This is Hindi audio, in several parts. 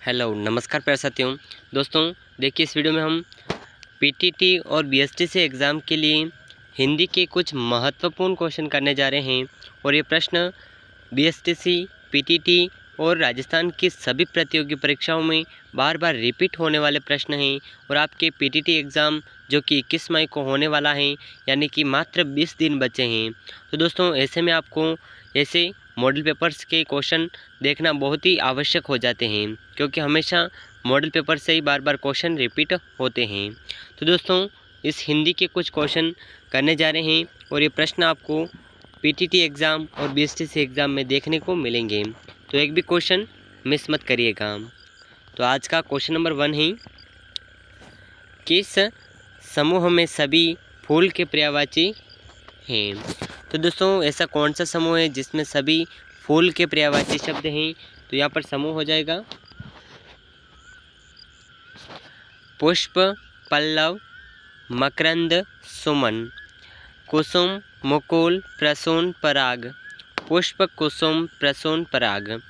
हेलो नमस्कार प्यारे साथियों। दोस्तों देखिए, इस वीडियो में हम पीटीटी और बीएसटीसी एग्ज़ाम के लिए हिंदी के कुछ महत्वपूर्ण क्वेश्चन करने जा रहे हैं। और ये प्रश्न बीएसटीसी, पीटीटी और राजस्थान की सभी प्रतियोगी परीक्षाओं में बार बार रिपीट होने वाले प्रश्न हैं। और आपके पीटीटी एग्ज़ाम जो कि 21 मई को होने वाला है, यानी कि मात्र 20 दिन बचे हैं। तो दोस्तों ऐसे में आपको ऐसे मॉडल पेपर्स के क्वेश्चन देखना बहुत ही आवश्यक हो जाते हैं, क्योंकि हमेशा मॉडल पेपर से ही बार बार क्वेश्चन रिपीट होते हैं। तो दोस्तों इस हिंदी के कुछ क्वेश्चन करने जा रहे हैं और ये प्रश्न आपको पीटीटी एग्ज़ाम और बीएसटीसी एग्ज़ाम में देखने को मिलेंगे। तो एक भी क्वेश्चन मिस मत करिएगा। तो आज का क्वेश्चन नंबर 1 है, किस समूह में सभी फूल के पर्यायवाची हैं? तो दोस्तों ऐसा कौन सा समूह है जिसमें सभी फूल के पर्यायवाची शब्द हैं? तो यहाँ पर समूह हो जाएगा पुष्प, पल्लव, मकरंद, सुमन, कुसुम, मुकुल, प्रसून, पराग। पुष्प, कुसुम, प्रसून, पराग।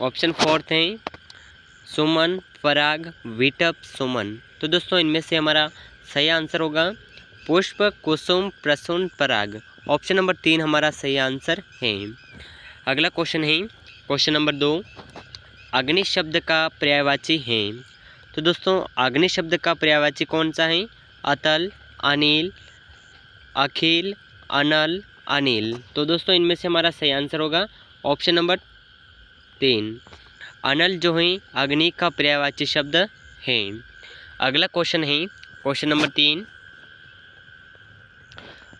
ऑप्शन 4 है सुमन, पराग, विटप, सुमन। तो दोस्तों इनमें से हमारा सही आंसर होगा पुष्प, कुसुम, प्रसून, पराग। ऑप्शन नंबर 3 हमारा सही आंसर है। अगला क्वेश्चन है क्वेश्चन नंबर 2, अग्नि शब्द का पर्यायवाची है। तो दोस्तों अग्नि शब्द का पर्यायवाची कौन सा है? अतल, अनिल, अखिल, अनल, अनिल। तो दोस्तों इनमें से हमारा सही आंसर होगा ऑप्शन नंबर 3, अनल जो है अग्नि का पर्यायवाची शब्द है। अगला क्वेश्चन है क्वेश्चन नंबर 3,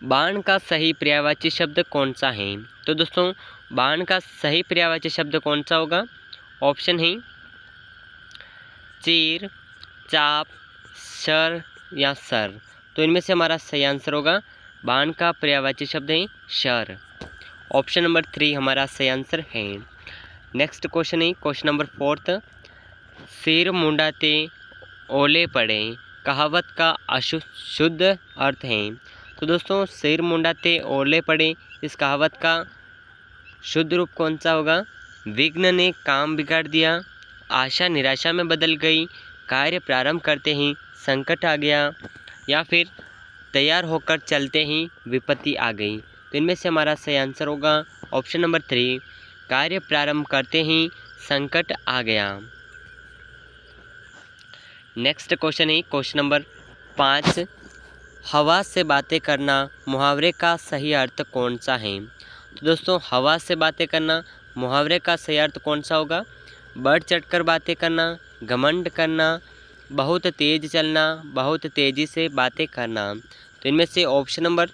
बाण का सही पर्यायवाची शब्द कौन सा है? तो दोस्तों बाण का सही पर्यायवाची शब्द कौन सा होगा? ऑप्शन है चीर, चाप, शर या सर। तो इनमें से हमारा सही आंसर होगा बाण का पर्यायवाची शब्द है शर। ऑप्शन नंबर 3 हमारा सही आंसर है। नेक्स्ट क्वेश्चन है क्वेश्चन नंबर 4, सिर मुंडाते ओले पड़े कहावत का अशुद्ध अर्थ है। तो दोस्तों सिर मुंडाते ओले पड़े इस कहावत का शुद्ध रूप कौन सा होगा? विघ्न ने काम बिगाड़ दिया, आशा निराशा में बदल गई, कार्य प्रारंभ करते ही संकट आ गया, या फिर तैयार होकर चलते ही विपत्ति आ गई। तो इनमें से हमारा सही आंसर होगा ऑप्शन नंबर 3, कार्य प्रारंभ करते ही संकट आ गया। नेक्स्ट क्वेश्चन है क्वेश्चन नंबर 5, हवा से बातें करना मुहावरे का सही अर्थ कौन सा है? तो दोस्तों हवा से बातें करना मुहावरे का सही अर्थ कौन सा होगा? बढ़ चढ़कर बातें करना, घमंड करना, बहुत तेज चलना, बहुत तेज़ी से बातें करना। तो इनमें से ऑप्शन नंबर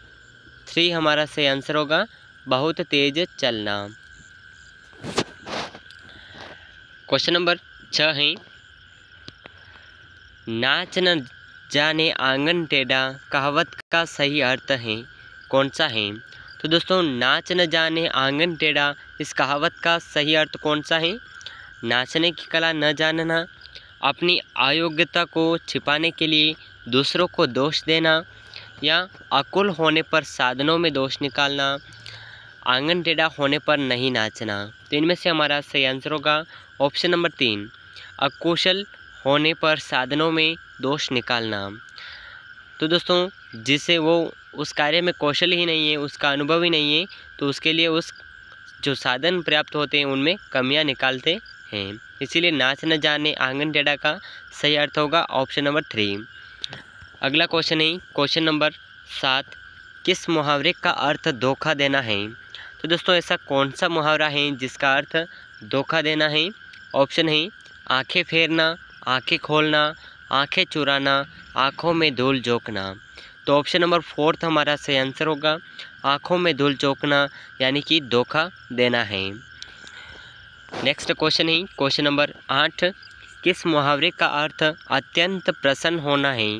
3 हमारा सही आंसर होगा बहुत तेज चलना। क्वेश्चन नंबर 6 है, नाच न जाने आंगन टेढ़ा कहावत का सही अर्थ है कौन सा है? तो दोस्तों नाच न जाने आंगन टेढ़ा इस कहावत का सही अर्थ कौन सा है? नाचने की कला न जानना, अपनी अयोग्यता को छिपाने के लिए दूसरों को दोष देना, या अकुल होने पर साधनों में दोष निकालना, आंगन टेढ़ा होने पर नहीं नाचना। तो इनमें से हमारा सही आंसर होगा ऑप्शन नंबर 3, अकुशल होने पर साधनों में दोष निकालना। तो दोस्तों जिसे वो उस कार्य में कौशल ही नहीं है, उसका अनुभव ही नहीं है, तो उसके लिए उस जो साधन पर्याप्त होते हैं उनमें कमियां निकालते हैं। इसीलिए नाच न जाने आंगन टेढ़ा का सही अर्थ होगा ऑप्शन नंबर 3। अगला क्वेश्चन है क्वेश्चन नंबर 7, किस मुहावरे का अर्थ धोखा देना है? तो दोस्तों ऐसा कौन सा मुहावरा है जिसका अर्थ धोखा देना है? ऑप्शन है आंखें फेरना, आंखें खोलना, आंखें चुराना, आँखों में धूल झोंकना। तो ऑप्शन नंबर 4 हमारा सही आंसर होगा आँखों में धूल झोंकना, यानी कि धोखा देना है। नेक्स्ट क्वेश्चन है क्वेश्चन नंबर 8, किस मुहावरे का अर्थ अत्यंत प्रसन्न होना है?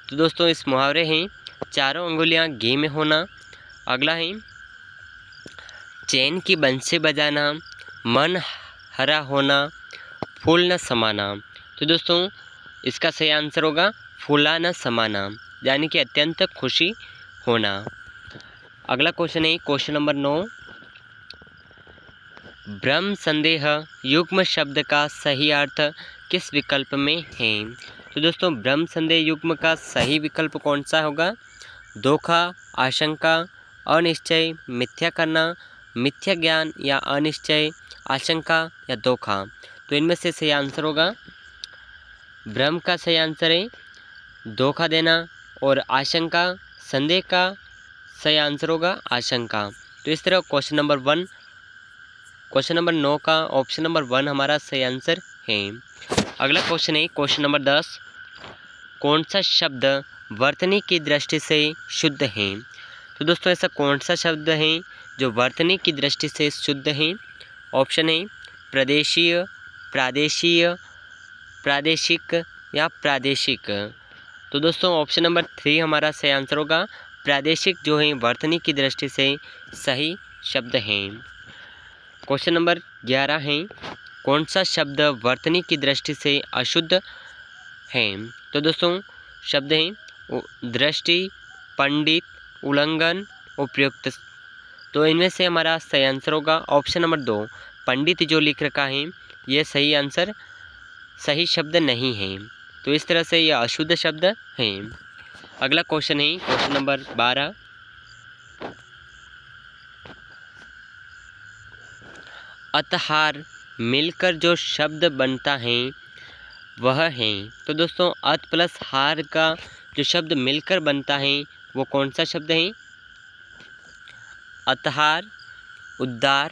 तो दोस्तों इस मुहावरे हैं चारों अंगुलियां घी में होना। अगला है चैन की बंसी बजाना, मन हरा होना, फूल न समाना। तो दोस्तों इसका सही आंसर होगा फूला न समाना, यानी कि अत्यंत खुशी होना। अगला क्वेश्चन है क्वेश्चन नंबर 9, ब्रह्म संदेह युग्म शब्द का सही अर्थ किस विकल्प में है? तो दोस्तों ब्रह्म संदेह युग्म का सही विकल्प कौन सा होगा? धोखा, आशंका, अनिश्चय, मिथ्या करना, मिथ्या ज्ञान या अनिश्चय, आशंका या धोखा। तो इनमें से सही आंसर होगा ब्रह्म का सही आंसर है धोखा देना, और आशंका संदेह का सही आंसर होगा आशंका। तो इस तरह क्वेश्चन नंबर 9 का ऑप्शन नंबर 1 हमारा सही आंसर है। अगला क्वेश्चन है क्वेश्चन नंबर 10, कौन सा शब्द वर्तनी की दृष्टि से शुद्ध है? तो दोस्तों ऐसा कौन सा शब्द है जो वर्तनी की दृष्टि से शुद्ध है? ऑप्शन है प्रदेशीय, प्रादेशीय, प्रादेशिक या प्रादेशिक। तो दोस्तों ऑप्शन नंबर 3 हमारा सही आंसर होगा प्रादेशिक, जो है वर्तनी की दृष्टि से सही शब्द है। क्वेश्चन नंबर 11 है, कौन सा शब्द वर्तनी की दृष्टि से अशुद्ध है? तो दोस्तों शब्द हैं दृष्टि, पंडित, उल्लंघन, उपयुक्त। तो इनमें से हमारा सही आंसर होगा ऑप्शन नंबर 2, पंडित जो लिख रखा है ये सही आंसर, सही शब्द नहीं है। तो इस तरह से यह अशुद्ध शब्द है। अगला क्वेश्चन है क्वेश्चन नंबर 12, अतहार मिलकर जो शब्द बनता है वह है। तो दोस्तों अत प्लस हार का जो शब्द मिलकर बनता है वो कौन सा शब्द है? अतहार, उद्धार,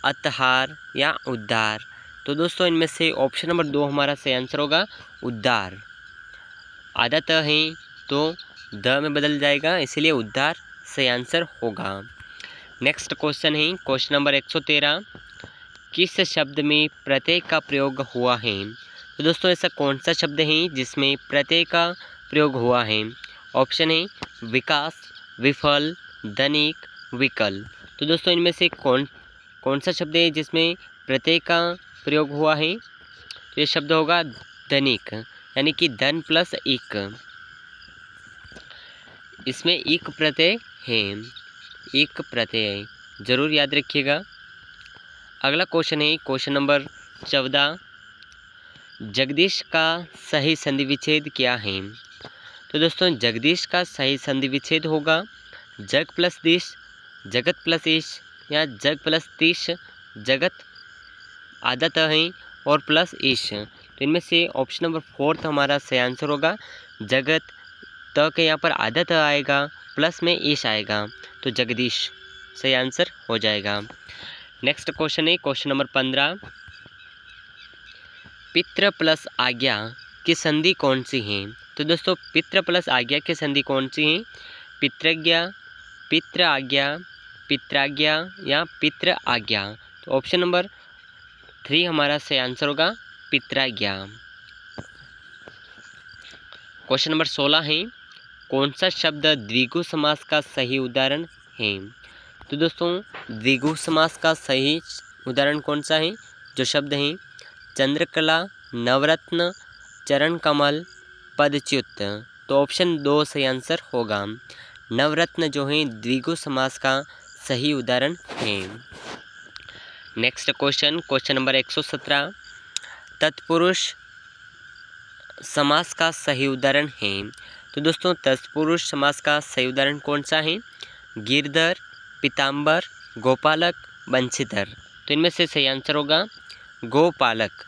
अतहार या उद्धार। तो दोस्तों इनमें से ऑप्शन नंबर 2 हमारा सही आंसर होगा उद्धार। आधा त है तो द में बदल जाएगा, इसलिए उद्धार सही आंसर होगा। नेक्स्ट क्वेश्चन है क्वेश्चन नंबर 113, किस शब्द में प्रत्यय का प्रयोग हुआ है? तो दोस्तों ऐसा कौन सा शब्द है जिसमें प्रत्यय का प्रयोग हुआ है? ऑप्शन है विकास, विफल, धनिक, विकल। तो दोस्तों इनमें से कौन सा शब्द है जिसमें प्रत्यय का प्रयोग हुआ है? तो ये शब्द होगा धनिक, यानी कि धन प्लस इक, इसमें इक प्रत्यय है, इक प्रत्यय जरूर याद रखिएगा। अगला क्वेश्चन है क्वेश्चन नंबर 14, जगदीश का सही संधि विच्छेद क्या है? तो दोस्तों जगदीश का सही संधि विच्छेद होगा जग प्लस दिश, जगत प्लस ईश या जग प्लस तीश, जगत आधा त है और प्लस ईश। तो इनमें से ऑप्शन नंबर 4 हमारा सही आंसर होगा जगत, त के यहाँ पर आधा त आएगा, प्लस में ईश आएगा, तो जगदीश सही आंसर हो जाएगा। नेक्स्ट क्वेश्चन है क्वेश्चन नंबर 15, पितृ प्लस आज्ञा की संधि कौन सी है? तो दोस्तों पितृ प्लस आज्ञा की संधि कौन सी है? पितृज्ञा, पितृ आज्ञा, पित्राज्ञा या पितृ आज्ञा। तो ऑप्शन नंबर 3 हमारा सही आंसर होगा पित्राज्ञा। क्वेश्चन नंबर 16 है, कौन सा शब्द द्विगु समास का सही उदाहरण है? तो दोस्तों द्विगु समास का सही उदाहरण कौन सा है? जो शब्द हैं चंद्रकला, नवरत्न, चरण कमल, पदच्युत। तो ऑप्शन 2 सही आंसर होगा। नवरत्न जो है द्विगु समास का सही उदाहरण है। नेक्स्ट क्वेश्चन नंबर 117, तत्पुरुष समास का सही उदाहरण है। तो दोस्तों तत्पुरुष समास का सही उदाहरण कौन सा है? गिरधर, पीताम्बर, गोपालक, बंशीधर। तो इनमें से सही आंसर होगा गोपालक,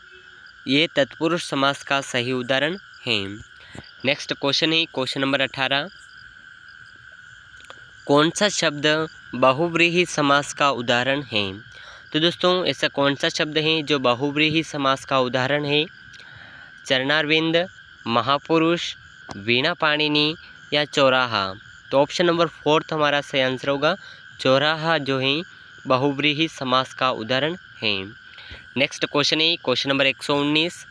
ये तत्पुरुष समास का सही उदाहरण है। नेक्स्ट क्वेश्चन है क्वेश्चन नंबर 18, कौन सा शब्द बहुव्रीहि समास का उदाहरण है? तो दोस्तों ऐसा कौन सा शब्द है जो बहुव्रीहि समास का उदाहरण है? चरणारविंद, महापुरुष, वीणा पाणिनि या चौराहा। तो ऑप्शन नंबर 4 हमारा सही आंसर होगा चौराहा, जो है बहुव्रीहि समास का उदाहरण है। नेक्स्ट क्वेश्चन है क्वेश्चन नंबर 119,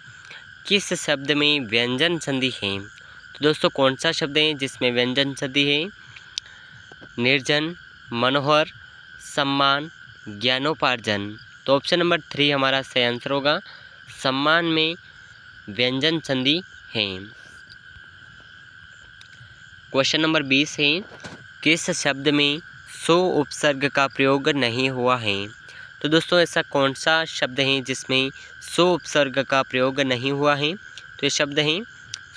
किस शब्द में व्यंजन संधि है? तो दोस्तों कौन सा शब्द है जिसमें व्यंजन संधि है? निर्जन, मनोहर, सम्मान, ज्ञानोपार्जन। तो ऑप्शन नंबर 3 हमारा सही आंसर होगा सम्मान में व्यंजन संधि है। क्वेश्चन नंबर 20 है, किस शब्द में सो उपसर्ग का प्रयोग नहीं हुआ है? तो दोस्तों ऐसा कौन सा शब्द है जिसमें सो उपसर्ग का प्रयोग नहीं हुआ है? तो ये शब्द हैं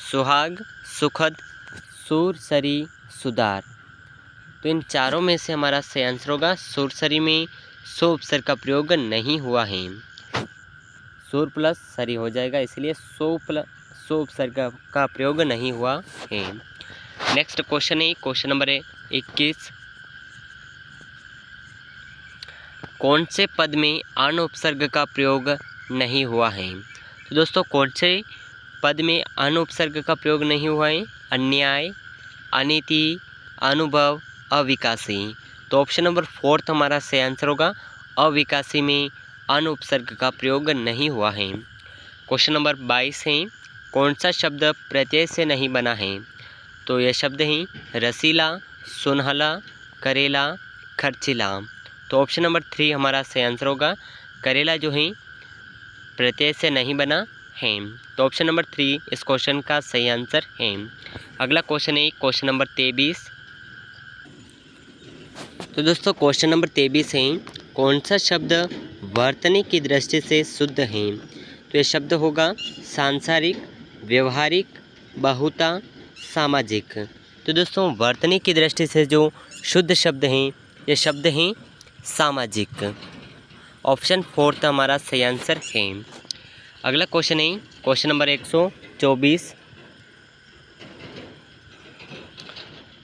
सुहाग, सुखद, सुरसरी, सुधार। तो इन चारों में से हमारा सही आंसर होगा सुरसरी में सो उपसर्ग का प्रयोग नहीं हुआ है। सुर प्लस सरी हो जाएगा, इसलिए सो उपसर्ग का प्रयोग नहीं हुआ है। नेक्स्ट क्वेश्चन है क्वेश्चन नंबर 21। कौन से पद में अन उपसर्ग का प्रयोग नहीं हुआ है? तो दोस्तों कौन से पद में अन उपसर्ग का प्रयोग नहीं हुआ है? अन्याय, अनीति, अनुभव, अविकासी। तो ऑप्शन नंबर 4 हमारा सही आंसर होगा। अविकासी में अन उपसर्ग का प्रयोग नहीं हुआ है। क्वेश्चन नंबर 22 है कौन सा शब्द प्रत्यय से नहीं बना है? तो यह शब्द हैं रसीला, सुनहला, करेला, खर्चिला। तो ऑप्शन नंबर 3 हमारा सही आंसर होगा। करेला जो है प्रत्यय से नहीं बना है। तो ऑप्शन नंबर 3 इस क्वेश्चन का सही आंसर है। अगला क्वेश्चन है क्वेश्चन नंबर 23। तो दोस्तों क्वेश्चन नंबर 23 है कौन सा शब्द वर्तनी की दृष्टि से शुद्ध है? तो यह शब्द होगा सांसारिक, व्यवहारिक, बहुता, सामाजिक। तो दोस्तों वर्तनी की दृष्टि से जो शुद्ध शब्द हैं ये शब्द हैं सामाजिक। ऑप्शन 4 हमारा सही आंसर है। अगला क्वेश्चन है क्वेश्चन नंबर 124।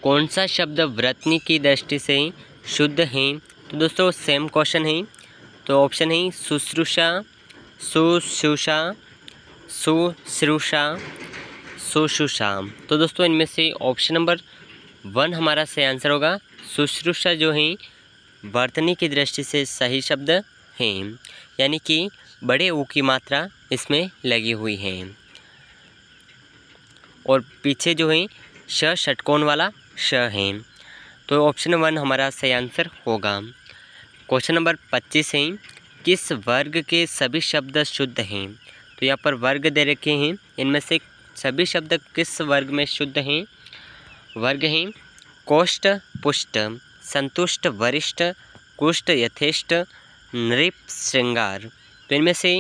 कौन सा शब्द वर्तनी की दृष्टि से शुद्ध है? तो दोस्तों सेम क्वेश्चन है। तो ऑप्शन है शुश्रूषा, शुश्रूषा, शुश्रूषा, शुश्रूषा। तो दोस्तों इनमें से ऑप्शन नंबर 1 हमारा सही आंसर होगा। शुश्रूषा जो है वर्तनी की दृष्टि से सही शब्द हैं, यानी कि बड़े ऊ की मात्रा इसमें लगी हुई है और पीछे जो है श षटकोण वाला श है। तो ऑप्शन 1 हमारा सही आंसर होगा। क्वेश्चन नंबर 25 है किस वर्ग के सभी शब्द शुद्ध हैं? तो यहाँ पर वर्ग दे रखे हैं, इनमें से सभी शब्द किस वर्ग में शुद्ध हैं? वर्ग हैं कोष्ठ, पुष्ट, संतुष्ट, वरिष्ठ, कुष्ठ, यथेष्ट, नृप, श्रृंगार। तो इनमें से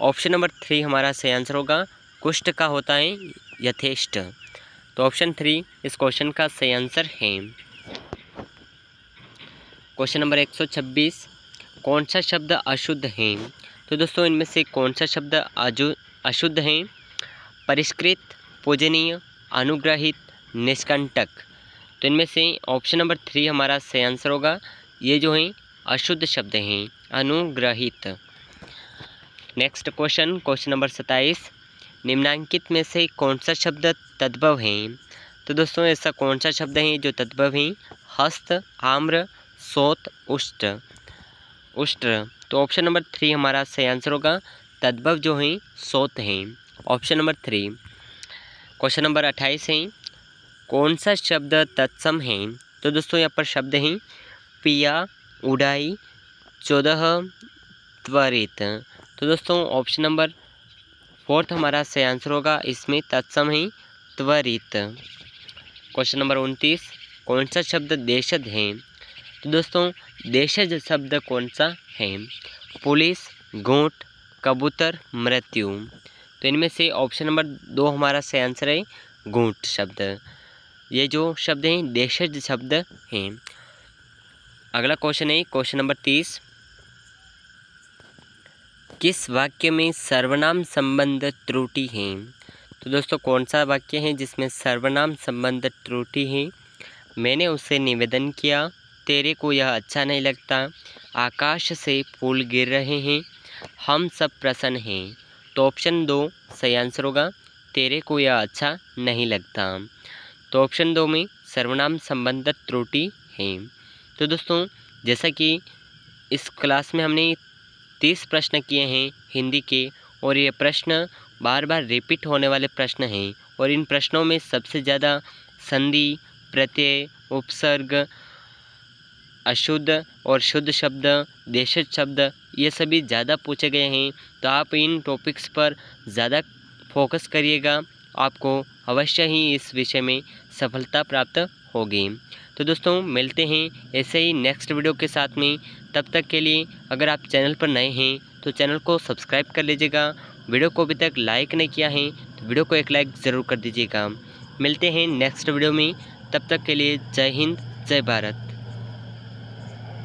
ऑप्शन नंबर 3 हमारा सही आंसर होगा। कुष्ठ का होता है यथेष्ट। तो ऑप्शन 3 इस क्वेश्चन का सही आंसर है। क्वेश्चन नंबर 126 कौन सा शब्द अशुद्ध है? तो दोस्तों इनमें से कौन सा शब्द अशुद्ध है? परिष्कृत, पूजनीय, अनुग्रहित, निष्कंटक। तो इनमें से ऑप्शन नंबर 3 हमारा सही आंसर होगा। ये जो हैं अशुद्ध शब्द हैं, अनुग्रहित। नेक्स्ट क्वेश्चन क्वेश्चन नंबर 27 निम्नांकित में से कौन सा शब्द तद्भव है? तो दोस्तों ऐसा कौन सा शब्द है जो तद्भव है? हस्त, आम्र, सोत, उष्ट, उष्ट्र। तो ऑप्शन नंबर 3 हमारा सही आंसर होगा। तद्भव जो हैं सोत हैं। Option number 3। क्वेश्चन नंबर 28 है कौन सा शब्द तत्सम है? तो दोस्तों यहाँ पर शब्द हैं पिया, उड़ाई, 14, त्वरित। तो दोस्तों ऑप्शन नंबर 4 हमारा सही आंसर होगा। इसमें तत्सम है त्वरित। क्वेश्चन नंबर 29 कौन सा शब्द देशज है? तो दोस्तों देशज शब्द कौन सा है? पुलिस, गोट, कबूतर, मृत्यु। तो इनमें से ऑप्शन नंबर 2 हमारा सही आंसर है गोट शब्द। ये जो शब्द हैं देशज शब्द हैं। अगला क्वेश्चन है क्वेश्चन नंबर 30 किस वाक्य में सर्वनाम संबंध त्रुटि है? तो दोस्तों कौन सा वाक्य है जिसमें सर्वनाम संबंध त्रुटि है? मैंने उससे निवेदन किया, तेरे को यह अच्छा नहीं लगता, आकाश से फूल गिर रहे हैं, हम सब प्रसन्न हैं। तो ऑप्शन 2 सही आंसर होगा। तेरे को यह अच्छा नहीं लगता। तो ऑप्शन 2 में सर्वनाम संबंध त्रुटि है। तो दोस्तों जैसा कि इस क्लास में हमने 30 प्रश्न किए हैं हिंदी के और ये प्रश्न बार बार रिपीट होने वाले प्रश्न हैं और इन प्रश्नों में सबसे ज़्यादा संधि, प्रत्यय, उपसर्ग, अशुद्ध और शुद्ध शब्द, देशज शब्द ये सभी ज़्यादा पूछे गए हैं। तो आप इन टॉपिक्स पर ज़्यादा फोकस करिएगा, आपको अवश्य ही इस विषय में सफलता प्राप्त होगी। तो दोस्तों मिलते हैं ऐसे ही नेक्स्ट वीडियो के साथ में। तब तक के लिए अगर आप चैनल पर नए हैं तो चैनल को सब्सक्राइब कर लीजिएगा। वीडियो को अभी तक लाइक नहीं किया है तो वीडियो को एक लाइक ज़रूर कर दीजिएगा। मिलते हैं नेक्स्ट वीडियो में, तब तक के लिए जय हिंद जय भारत।